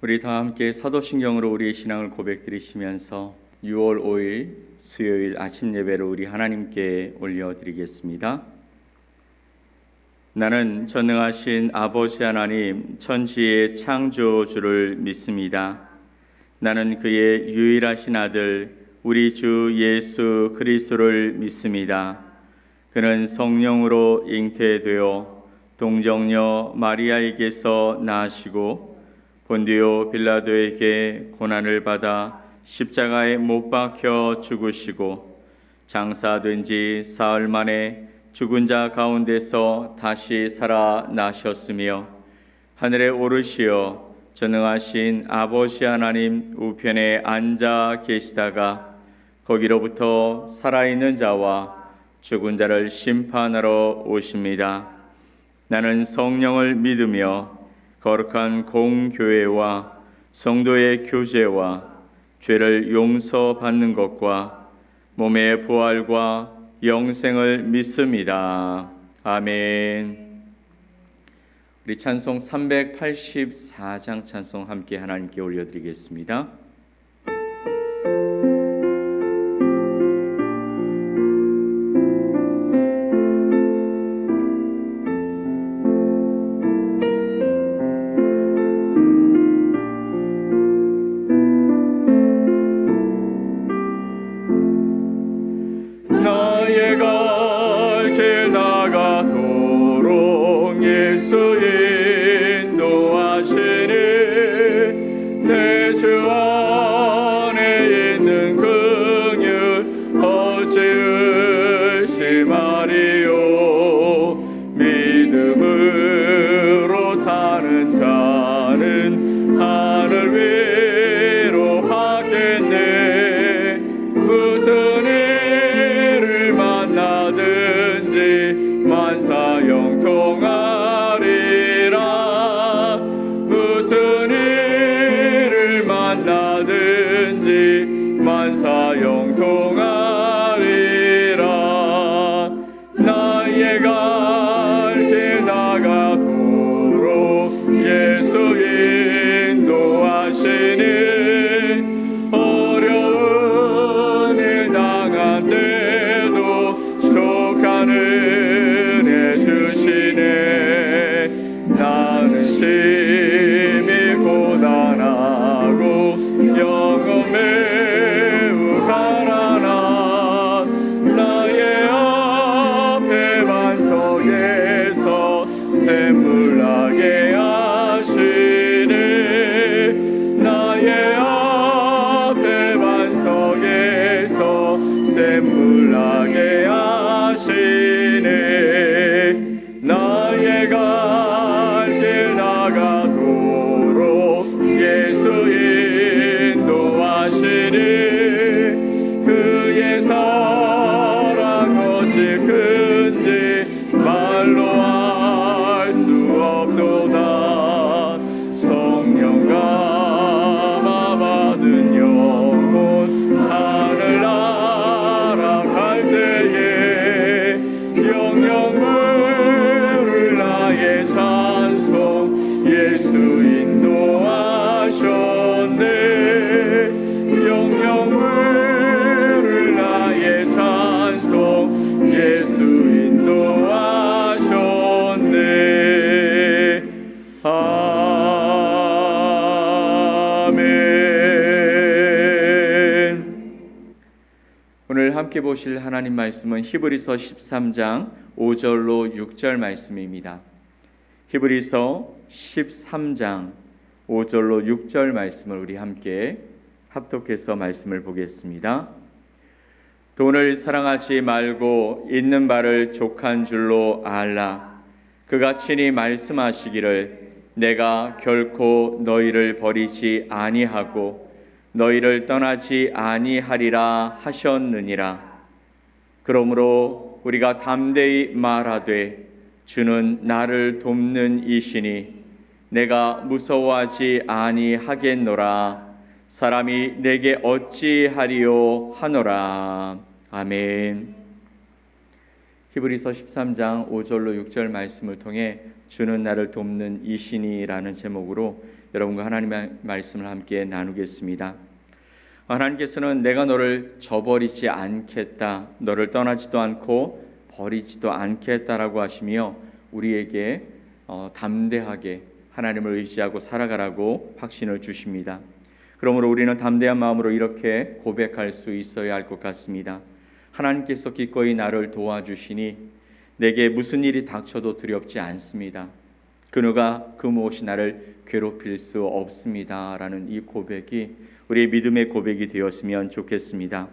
우리 다 함께 사도신경으로 우리의 신앙을 고백드리시면서 6월 5일 수요일 아침 예배를 우리 하나님께 올려드리겠습니다. 나는 전능하신 아버지 하나님 천지의 창조주를 믿습니다. 나는 그의 유일하신 아들 우리 주 예수 그리스도를 믿습니다. 그는 성령으로 잉태되어 동정녀 마리아에게서 나시고 본디오 빌라도에게 고난을 받아 십자가에 못 박혀 죽으시고 장사된 지 사흘 만에 죽은 자 가운데서 다시 살아나셨으며 하늘에 오르시어 전능하신 아버지 하나님 우편에 앉아 계시다가 거기로부터 살아있는 자와 죽은 자를 심판하러 오십니다. 나는 성령을 믿으며 거룩한 공교회와 성도의 교제와 죄를 용서받는 것과 몸의 부활과 영생을 믿습니다. 아멘. 우리 찬송 384장 찬송 함께 하나님께 올려드리겠습니다. 함께 보실 하나님 말씀은 히브리서 13장 5절로 6절 말씀입니다. 히브리서 13장 5절로 6절 말씀을 우리 함께 합독해서 말씀을 보겠습니다. 돈을 사랑하지 말고 있는 바를 족한 줄로 알라. 그가 친히 말씀하시기를 내가 결코 너희를 버리지 아니하고 너희를 떠나지 아니하리라 하셨느니라. 그러므로 우리가 담대히 말하되 주는 나를 돕는 이시니 내가 무서워하지 아니하겠노라. 사람이 내게 어찌하리요 하노라. 아멘. 히브리서 13장 5절로 6절 말씀을 통해 주는 나를 돕는 이시니라는 제목으로 여러분과 하나님의 말씀을 함께 나누겠습니다. 하나님께서는 내가 너를 저버리지 않겠다, 너를 떠나지도 않고 버리지도 않겠다라고 하시며 우리에게 담대하게 하나님을 의지하고 살아가라고 확신을 주십니다. 그러므로 우리는 담대한 마음으로 이렇게 고백할 수 있어야 할 것 같습니다. 하나님께서 기꺼이 나를 도와주시니 내게 무슨 일이 닥쳐도 두렵지 않습니다. 그 누가 그 무엇이 나를 괴롭힐 수 없습니다 라는 이 고백이 우리의 믿음의 고백이 되었으면 좋겠습니다.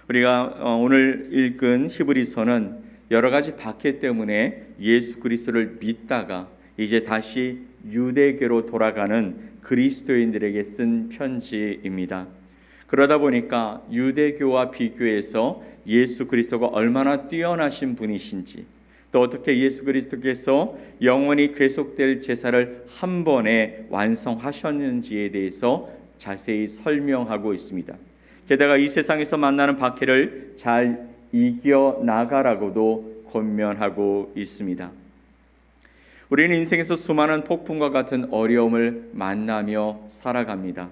우리가 오늘 읽은 히브리서는 여러 가지 박해 때문에 예수 그리스도를 믿다가 이제 다시 유대교로 돌아가는 그리스도인들에게 쓴 편지입니다. 그러다 보니까 유대교와 비교해서 예수 그리스도가 얼마나 뛰어나신 분이신지, 또 어떻게 예수 그리스도께서 영원히 계속될 제사를 한 번에 완성하셨는지에 대해서 자세히 설명하고 있습니다. 게다가 이 세상에서 만나는 박해를 잘 이겨나가라고도 권면하고 있습니다. 우리는 인생에서 수많은 폭풍과 같은 어려움을 만나며 살아갑니다.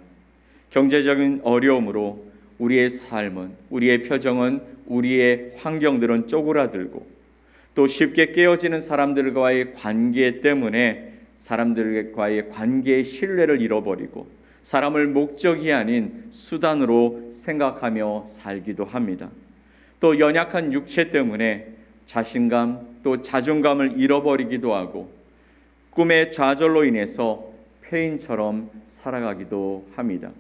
경제적인 어려움으로 우리의 삶은, 우리의 표정은, 우리의 환경들은 쪼그라들고 또 쉽게 깨어지는 사람들과의 관계 때문에 사람들과의 관계의 신뢰를 잃어버리고 사람을 목적이 아닌 수단으로 생각하며 살기도 합니다. 또 연약한 육체 때문에 자신감 또 자존감을 잃어버리기도 하고 꿈의 좌절로 인해서 폐인처럼 살아가기도 합니다.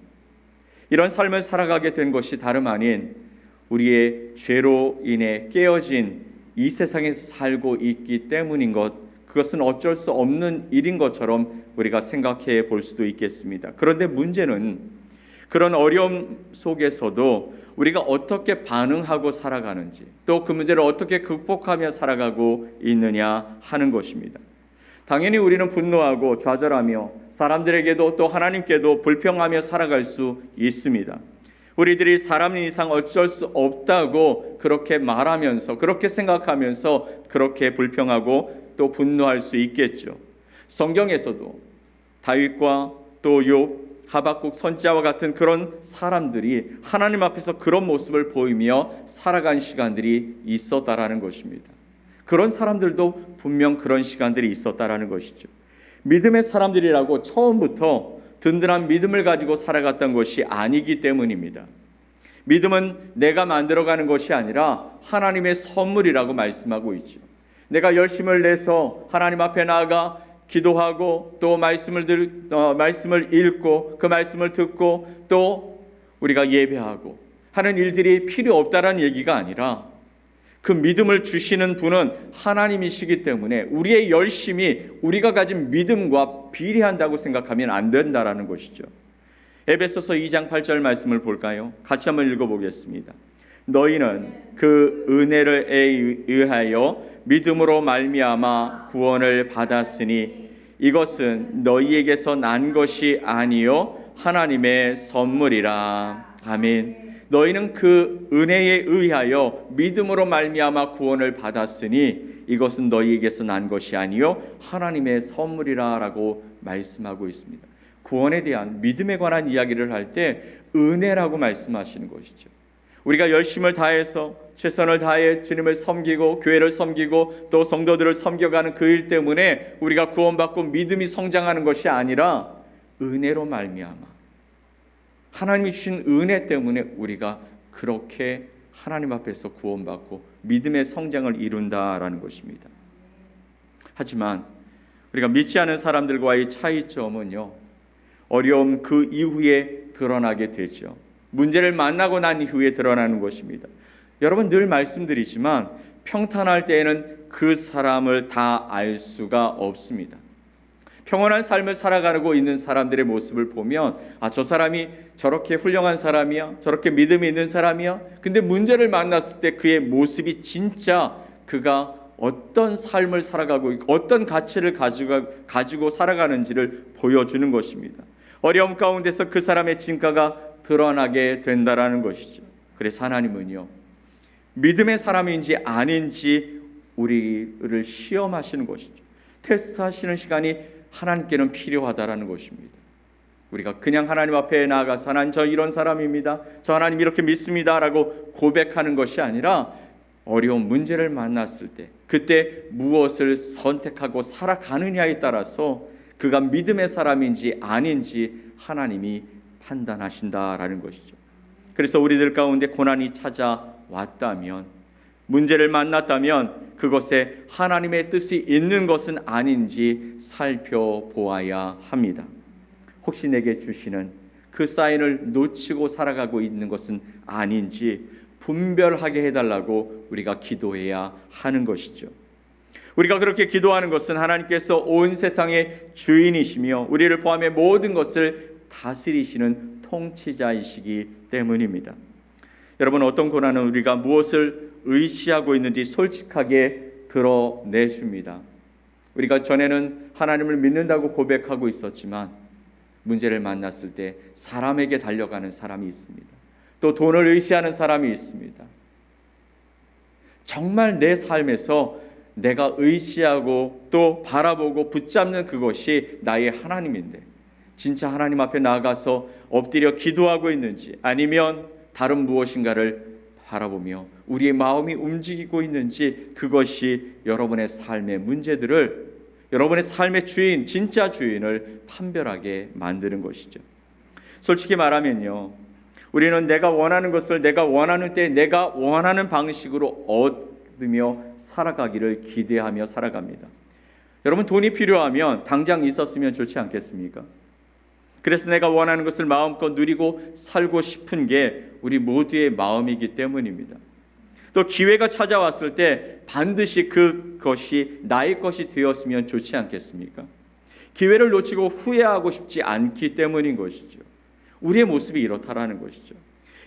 이런 삶을 살아가게 된 것이 다름 아닌 우리의 죄로 인해 깨어진 이 세상에서 살고 있기 때문인 것, 그것은 어쩔 수 없는 일인 것처럼 우리가 생각해 볼 수도 있겠습니다. 그런데 문제는 그런 어려움 속에서도 우리가 어떻게 반응하고 살아가는지, 또 그 문제를 어떻게 극복하며 살아가고 있느냐 하는 것입니다. 당연히 우리는 분노하고 좌절하며 사람들에게도 또 하나님께도 불평하며 살아갈 수 있습니다. 우리들이 사람 이상 어쩔 수 없다고 그렇게 말하면서, 그렇게 생각하면서 그렇게 불평하고 또 분노할 수 있겠죠. 성경에서도 다윗과 또 욥, 하박국 선지자와 같은 그런 사람들이 하나님 앞에서 그런 모습을 보이며 살아간 시간들이 있었다라는 것입니다. 그런 사람들도 분명 그런 시간들이 있었다라는 것이죠. 믿음의 사람들이라고 처음부터 든든한 믿음을 가지고 살아갔던 것이 아니기 때문입니다. 믿음은 내가 만들어가는 것이 아니라 하나님의 선물이라고 말씀하고 있죠. 내가 열심을 내서 하나님 앞에 나아가 기도하고 또 말씀을 읽고 그 말씀을 듣고 또 우리가 예배하고 하는 일들이 필요 없다라는 얘기가 아니라 그 믿음을 주시는 분은 하나님이시기 때문에 우리의 열심이 우리가 가진 믿음과 비례한다고 생각하면 안 된다라는 것이죠. 에베소서 2장 8절 말씀을 볼까요? 같이 한번 읽어보겠습니다. 너희는 그 은혜를 의하여 믿음으로 말미암아 구원을 받았으니 이것은 너희에게서 난 것이 아니요 하나님의 선물이라. 아멘. 너희는 그 은혜에 의하여 믿음으로 말미암아 구원을 받았으니 이것은 너희에게서 난 것이 아니요 하나님의 선물이라 라고 말씀하고 있습니다. 구원에 대한 믿음에 관한 이야기를 할 때 은혜라고 말씀하시는 것이죠. 우리가 열심을 다해서 최선을 다해 주님을 섬기고 교회를 섬기고 또 성도들을 섬겨가는 그 일 때문에 우리가 구원받고 믿음이 성장하는 것이 아니라 은혜로 말미암아 하나님이 주신 은혜 때문에 우리가 그렇게 하나님 앞에서 구원받고 믿음의 성장을 이룬다라는 것입니다. 하지만 우리가 믿지 않은 사람들과의 차이점은요, 어려움 그 이후에 드러나게 되죠. 문제를 만나고 난 이후에 드러나는 것입니다. 여러분 늘 말씀드리지만 평탄할 때에는 그 사람을 다 알 수가 없습니다. 평온한 삶을 살아가고 있는 사람들의 모습을 보면 저 사람이 저렇게 훌륭한 사람이야, 저렇게 믿음이 있는 사람이야. 근데 문제를 만났을 때 그의 모습이 진짜 그가 어떤 삶을 살아가고 있고 어떤 가치를 가지고 살아가는지를 보여주는 것입니다. 어려움 가운데서 그 사람의 진가가 드러나게 된다라는 것이죠. 그래서 하나님은요, 믿음의 사람인지 아닌지 우리를 시험하시는 것이죠. 테스트하시는 시간이 하나님께는 필요하다라는 것입니다. 우리가 그냥 하나님 앞에 나아가서 하나님 저 이런 사람입니다, 저 하나님 이렇게 믿습니다 라고 고백하는 것이 아니라 어려운 문제를 만났을 때 그때 무엇을 선택하고 살아가느냐에 따라서 그가 믿음의 사람인지 아닌지 하나님이 판단하신다라는 것이죠. 그래서 우리들 가운데 고난이 찾아왔다면, 문제를 만났다면 그것에 하나님의 뜻이 있는 것은 아닌지 살펴보아야 합니다. 혹시 내게 주시는 그 사인을 놓치고 살아가고 있는 것은 아닌지 분별하게 해달라고 우리가 기도해야 하는 것이죠. 우리가 그렇게 기도하는 것은 하나님께서 온 세상의 주인이시며 우리를 포함해 모든 것을 다스리시는 통치자이시기 때문입니다. 여러분, 어떤 고난은 우리가 무엇을 의시하고 있는지 솔직하게 드러내줍니다. 우리가 전에는 하나님을 믿는다고 고백하고 있었지만 문제를 만났을 때 사람에게 달려가는 사람이 있습니다. 또 돈을 의시하는 사람이 있습니다. 정말 내 삶에서 내가 의시하고 또 바라보고 붙잡는 그것이 나의 하나님인데 진짜 하나님 앞에 나아가서 엎드려 기도하고 있는지, 아니면 다른 무엇인가를 바라보며 우리의 마음이 움직이고 있는지, 그것이 여러분의 삶의 문제들을, 여러분의 삶의 주인, 진짜 주인을 판별하게 만드는 것이죠. 솔직히 말하면요, 우리는 내가 원하는 것을 내가 원하는 때 내가 원하는 방식으로 얻으며 살아가기를 기대하며 살아갑니다. 여러분, 돈이 필요하면 당장 있었으면 좋지 않겠습니까? 그래서 내가 원하는 것을 마음껏 누리고 살고 싶은 게 우리 모두의 마음이기 때문입니다. 또 기회가 찾아왔을 때 반드시 그것이 나의 것이 되었으면 좋지 않겠습니까? 기회를 놓치고 후회하고 싶지 않기 때문인 것이죠. 우리의 모습이 이렇다라는 것이죠.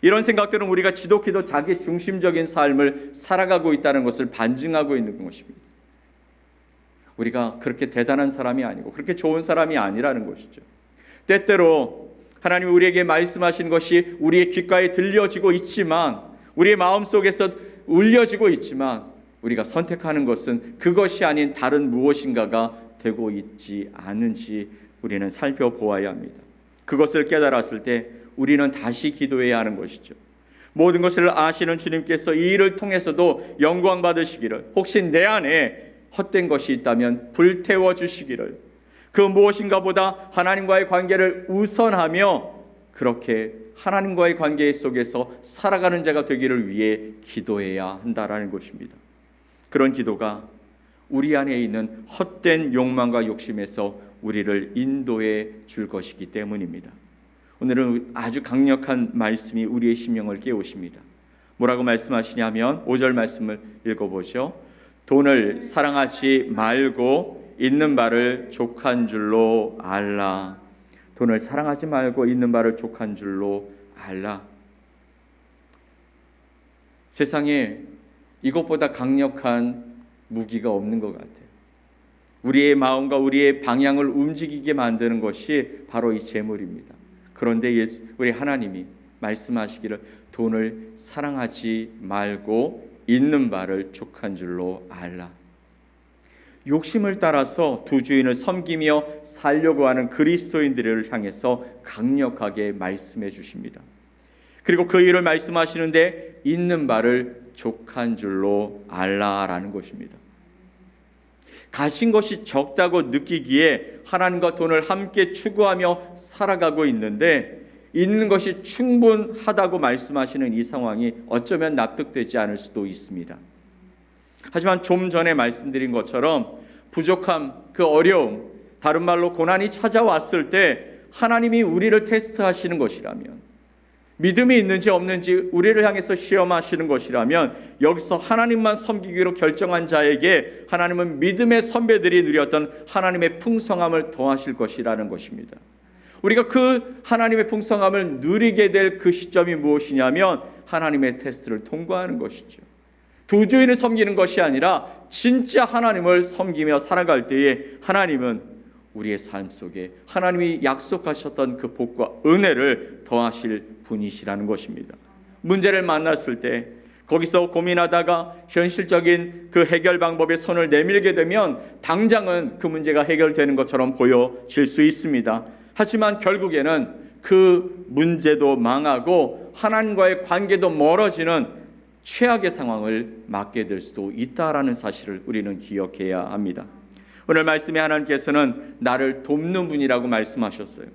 이런 생각들은 우리가 지독히도 자기 중심적인 삶을 살아가고 있다는 것을 반증하고 있는 것입니다. 우리가 그렇게 대단한 사람이 아니고 그렇게 좋은 사람이 아니라는 것이죠. 때때로 하나님이 우리에게 말씀하신 것이 우리의 귓가에 들려지고 있지만, 우리의 마음속에서 울려지고 있지만 우리가 선택하는 것은 그것이 아닌 다른 무엇인가가 되고 있지 않은지 우리는 살펴보아야 합니다. 그것을 깨달았을 때 우리는 다시 기도해야 하는 것이죠. 모든 것을 아시는 주님께서 이 일을 통해서도 영광 받으시기를, 혹시 내 안에 헛된 것이 있다면 불태워 주시기를, 그 무엇인가 보다 하나님과의 관계를 우선하며 그렇게 하나님과의 관계 속에서 살아가는 자가 되기를 위해 기도해야 한다라는 것입니다. 그런 기도가 우리 안에 있는 헛된 욕망과 욕심에서 우리를 인도해 줄 것이기 때문입니다. 오늘은 아주 강력한 말씀이 우리의 심령을 깨우십니다. 뭐라고 말씀하시냐면 5절 말씀을 읽어보죠. 돈을 사랑하지 말고 있는 바를 족한 줄로 알라. 돈을 사랑하지 말고 있는 바를 족한 줄로 알라. 세상에 이것보다 강력한 무기가 없는 것 같아요. 우리의 마음과 우리의 방향을 움직이게 만드는 것이 바로 이 재물입니다. 그런데 우리 하나님이 말씀하시기를 돈을 사랑하지 말고 있는 바를 족한 줄로 알라. 욕심을 따라서 두 주인을 섬기며 살려고 하는 그리스도인들을 향해서 강력하게 말씀해 주십니다. 그리고 그 일을 말씀하시는데 있는 바를 족한 줄로 알라라는 것입니다. 가진 것이 적다고 느끼기에 하나님과 돈을 함께 추구하며 살아가고 있는데 있는 것이 충분하다고 말씀하시는 이 상황이 어쩌면 납득되지 않을 수도 있습니다. 하지만 좀 전에 말씀드린 것처럼 부족함, 그 어려움, 다른 말로 고난이 찾아왔을 때 하나님이 우리를 테스트하시는 것이라면, 믿음이 있는지 없는지 우리를 향해서 시험하시는 것이라면, 여기서 하나님만 섬기기로 결정한 자에게 하나님은 믿음의 선배들이 누렸던 하나님의 풍성함을 더하실 것이라는 것입니다. 우리가 그 하나님의 풍성함을 누리게 될 그 시점이 무엇이냐면 하나님의 테스트를 통과하는 것이죠. 두 주인을 섬기는 것이 아니라 진짜 하나님을 섬기며 살아갈 때에 하나님은 우리의 삶 속에 하나님이 약속하셨던 그 복과 은혜를 더하실 분이시라는 것입니다. 문제를 만났을 때 거기서 고민하다가 현실적인 그 해결 방법에 손을 내밀게 되면 당장은 그 문제가 해결되는 것처럼 보여질 수 있습니다. 하지만 결국에는 그 문제도 망하고 하나님과의 관계도 멀어지는 최악의 상황을 맞게 될 수도 있다라는 사실을 우리는 기억해야 합니다. 오늘 말씀에 하나님께서는 나를 돕는 분이라고 말씀하셨어요.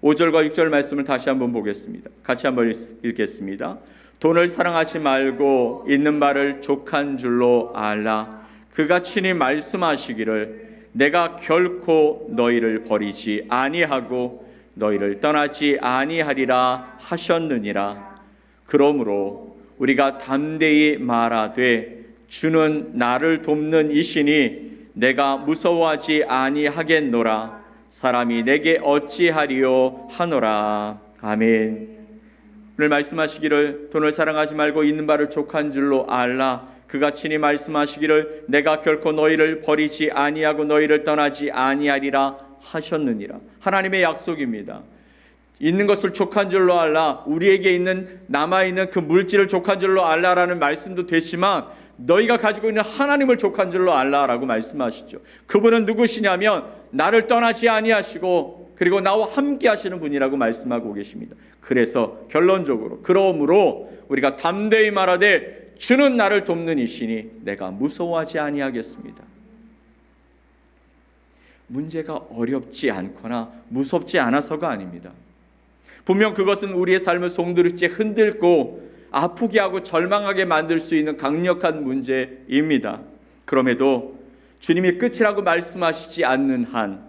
5절과 6절 말씀을 다시 한번 보겠습니다. 같이 한번 읽겠습니다. 돈을 사랑하지 말고 있는 바를 족한 줄로 알라. 그가 친히 말씀하시기를 내가 결코 너희를 버리지 아니하고 너희를 떠나지 아니하리라 하셨느니라. 그러므로 우리가 담대히 말하되 주는 나를 돕는 이시니 내가 무서워하지 아니하겠노라. 사람이 내게 어찌하리요 하노라. 아멘. 오늘 말씀하시기를 돈을 사랑하지 말고 있는 바를 족한 줄로 알라. 그가 친히 말씀하시기를 내가 결코 너희를 버리지 아니하고 너희를 떠나지 아니하리라 하셨느니라. 하나님의 약속입니다. 있는 것을 족한 줄로 알라. 우리에게 있는 남아있는 그 물질을 족한 줄로 알라라는 말씀도 되지만 너희가 가지고 있는 하나님을 족한 줄로 알라라고 말씀하시죠. 그분은 누구시냐면 나를 떠나지 아니하시고 그리고 나와 함께 하시는 분이라고 말씀하고 계십니다. 그래서 결론적으로 그러므로 우리가 담대히 말하되 주는 나를 돕는 이시니 내가 무서워하지 아니하겠습니다. 문제가 어렵지 않거나 무섭지 않아서가 아닙니다. 분명 그것은 우리의 삶을 송두리째 흔들고 아프게 하고 절망하게 만들 수 있는 강력한 문제입니다. 그럼에도 주님이 끝이라고 말씀하시지 않는 한,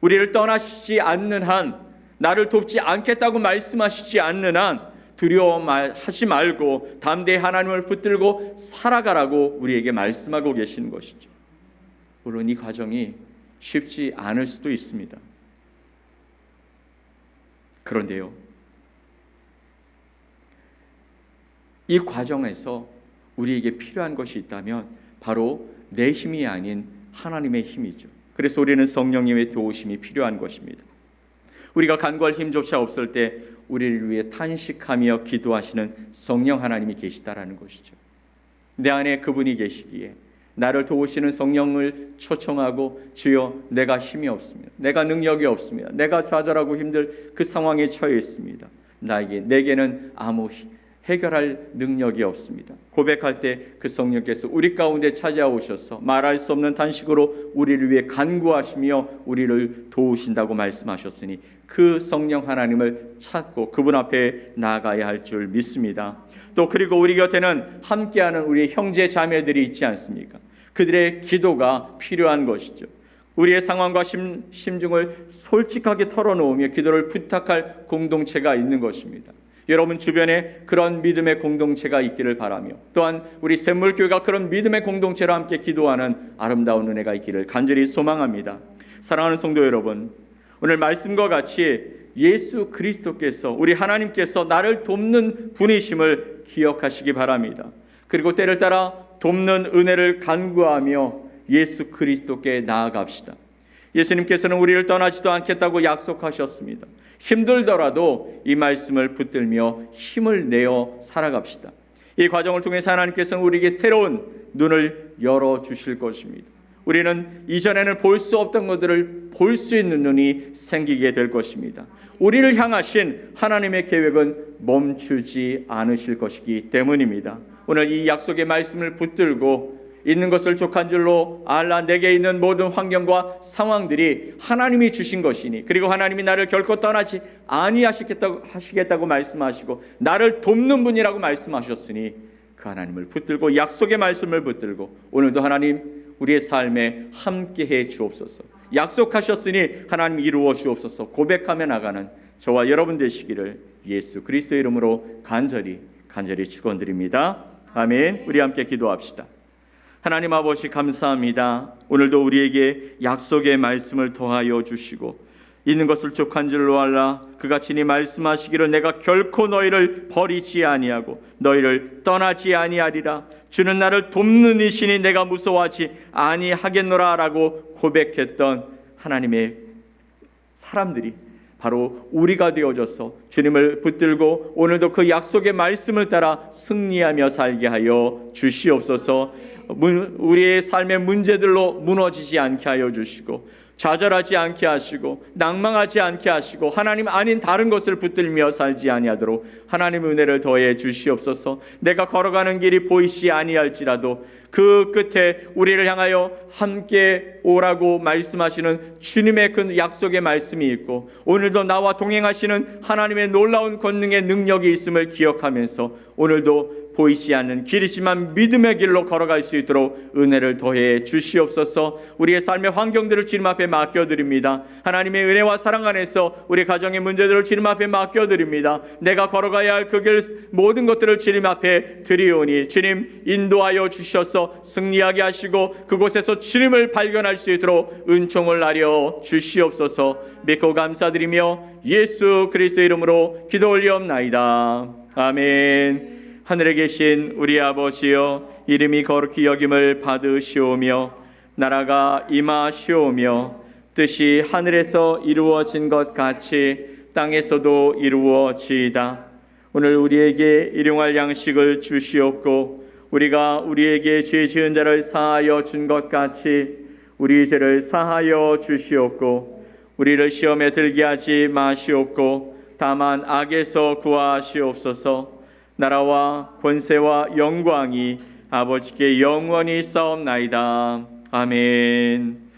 우리를 떠나시지 않는 한, 나를 돕지 않겠다고 말씀하시지 않는 한 두려워하지 말고 담대히 하나님을 붙들고 살아가라고 우리에게 말씀하고 계시는 것이죠. 물론 이 과정이 쉽지 않을 수도 있습니다. 그런데요, 이 과정에서 우리에게 필요한 것이 있다면 바로 내 힘이 아닌 하나님의 힘이죠. 그래서 우리는 성령님의 도우심이 필요한 것입니다. 우리가 간구할 힘조차 없을 때 우리를 위해 탄식하며 기도하시는 성령 하나님이 계시다라는 것이죠. 내 안에 그분이 계시기에 나를 도우시는 성령을 초청하고 주여 내가 힘이 없습니다. 내가 능력이 없습니다. 내가 좌절하고 힘들 그 상황에 처해 있습니다. 내게는 아무 해결할 능력이 없습니다. 고백할 때 그 성령께서 우리 가운데 찾아오셔서 말할 수 없는 탄식으로 우리를 위해 간구하시며 우리를 도우신다고 말씀하셨으니 그 성령 하나님을 찾고 그분 앞에 나아가야 할 줄 믿습니다. 또 그리고 우리 곁에는 함께하는 우리의 형제 자매들이 있지 않습니까? 그들의 기도가 필요한 것이죠. 우리의 상황과 심중을 솔직하게 털어놓으며 기도를 부탁할 공동체가 있는 것입니다. 여러분 주변에 그런 믿음의 공동체가 있기를 바라며 또한 우리 샘물교회가 그런 믿음의 공동체로 함께 기도하는 아름다운 은혜가 있기를 간절히 소망합니다. 사랑하는 성도 여러분, 오늘 말씀과 같이 예수 그리스도께서 우리 하나님께서 나를 돕는 분이심을 기억하시기 바랍니다. 그리고 때를 따라 돕는 은혜를 간구하며 예수 그리스도께 나아갑시다. 예수님께서는 우리를 떠나지도 않겠다고 약속하셨습니다. 힘들더라도 이 말씀을 붙들며 힘을 내어 살아갑시다. 이 과정을 통해서 하나님께서는 우리에게 새로운 눈을 열어주실 것입니다. 우리는 이전에는 볼 수 없던 것들을 볼 수 있는 눈이 생기게 될 것입니다. 우리를 향하신 하나님의 계획은 멈추지 않으실 것이기 때문입니다. 오늘 이 약속의 말씀을 붙들고 있는 것을 족한 줄로 알라. 내게 있는 모든 환경과 상황들이 하나님이 주신 것이니 그리고 하나님이 나를 결코 떠나지 아니하시겠다고 말씀하시고 나를 돕는 분이라고 말씀하셨으니 그 하나님을 붙들고 약속의 말씀을 붙들고 오늘도 하나님 우리의 삶에 함께해 주옵소서. 약속하셨으니 하나님 이루어 주옵소서. 고백하며 나가는 저와 여러분 되시기를 예수 그리스도의 이름으로 간절히 축원드립니다. 아멘. 우리 함께 기도합시다. 하나님 아버지 감사합니다. 오늘도 우리에게 약속의 말씀을 더하여 주시고 있는 것을 족한 줄로 알라. 그가 친히 말씀하시기를 내가 결코 너희를 버리지 아니하고 너희를 떠나지 아니하리라. 주는 나를 돕는 이시니 내가 무서워하지 아니하겠노라 라고 고백했던 하나님의 사람들이 바로 우리가 되어져서 주님을 붙들고 오늘도 그 약속의 말씀을 따라 승리하며 살게 하여 주시옵소서. 우리의 삶의 문제들로 무너지지 않게 하여 주시고 좌절하지 않게 하시고 낭망하지 않게 하시고 하나님 아닌 다른 것을 붙들며 살지 아니하도록 하나님의 은혜를 더해 주시옵소서. 내가 걸어가는 길이 보이지 아니할지라도 그 끝에 우리를 향하여 함께 오라고 말씀하시는 주님의 그 약속의 말씀이 있고 오늘도 나와 동행하시는 하나님의 놀라운 권능의 능력이 있음을 기억하면서 오늘도 보이지 않는 길이지만 믿음의 길로 걸어갈 수 있도록 은혜를 더해 주시옵소서. 우리의 삶의 환경들을 주님 앞에 맡겨드립니다. 하나님의 은혜와 사랑 안에서 우리 가정의 문제들을 주님 앞에 맡겨드립니다. 내가 걸어가야 할 그 길 모든 것들을 주님 앞에 드리오니 주님 인도하여 주셔서 승리하게 하시고 그곳에서 주님을 발견할 수 있도록 은총을 나려 주시옵소서. 믿고 감사드리며 예수 그리스도의 이름으로 기도 올리옵나이다. 아멘. 하늘에 계신 우리 아버지여, 이름이 거룩히 여김을 받으시오며 나라가 임하시오며 뜻이 하늘에서 이루어진 것 같이 땅에서도 이루어지이다. 오늘 우리에게 일용할 양식을 주시옵고 우리가 우리에게 죄 지은 자를 사하여 준 것 같이 우리 죄를 사하여 주시옵고 우리를 시험에 들게 하지 마시옵고 다만 악에서 구하시옵소서. 나라와 권세와 영광이 아버지께 영원히 싸움나이다. 아멘.